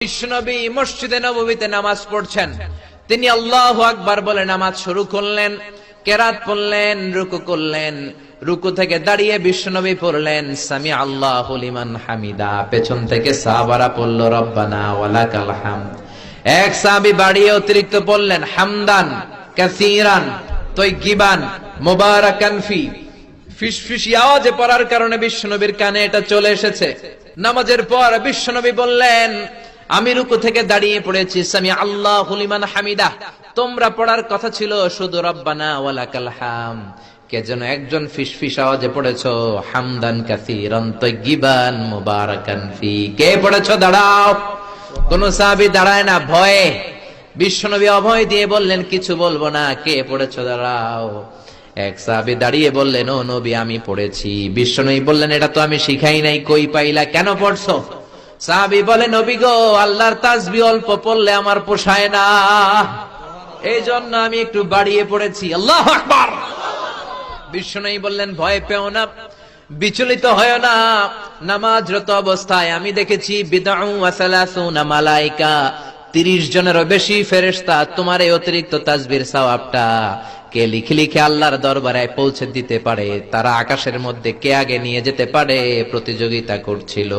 বিশ্বনবী মসজিদে নববীতে নামাজ পড়ছেন, তিনি আল্লাহু আকবার বলে নামাজ শুরু করলেন, কেরাত পড়লেন, রুকু করলেন, রুকু থেকে দাঁড়িয়ে বিশ্বনবী পড়লেন সামি আল্লাহু লিমান হামিদা, পেছন থেকে সাহাবারা পড়ল রব্বানা ওয়ালাকাল হামদ। এক সাহাবী বাড়িয়ে অতিরিক্ত পড়লেন হামদান কাসীরান তাইয়িবান মুবারাকান ফি, ফিসফিসি আওয়াজে পড়ার কারণে বিশ্বনবীর কানে এটা চলে এসেছে। নামাজের পর বিশ্বনবী বললেন, আমি রুকু থেকে দাঁড়িয়ে পড়েছি সামি আল্লাহু লিমান হামিদা, তোমরা পড়ার কথা ছিল শুধু রব্বানা ওয়ালাকাল হামদ, কে যেন একজন ফিসফিস আওয়াজে পড়েছো হামদান কাসীরান তাইয়িবান মুবারাকান ফি। কে পড়েছো? দাঁড়াও। কোন সাহাবী দাঁড়ায় না, ভয়ে। বিশ্বনবী অভয় দিয়ে বললেন, কিছু বলবো না, কে পড়েছো? দাঁড়াও। এক সাহাবী দাঁড়িয়ে বললেন, ও নবী আমি পড়েছি। বিশ্বনবী বললেন, এটা তো আমি শিখাই নাই, কই পাইলা, কেন পড়ছো? সাহাবী বলে, নবী গো, আল্লাহর তাসবিহ অল্প পড়লে আমার পোষায় না, এই জন্য আমি একটু বাড়িয়ে পড়েছি। আল্লাহু আকবার। বিশ্বনবী বললেন, ভয় পেও না, বিচলিত হয় না, নামাজরত অবস্থায় আমি দেখেছি বিদউ ওয়া সালাসুনা মালায়েকা, 30 জনেরও বেশি ফেরেশতা তোমার এই অতিরিক্ত তাসবিহর সওয়াবটা কে লিখে লিখে আল্লাহর দরবারে পৌঁছে দিতে পারে, তারা আকাশের মধ্যে কে আগে নিয়ে যেতে পারে প্রতিযোগিতা করছিল।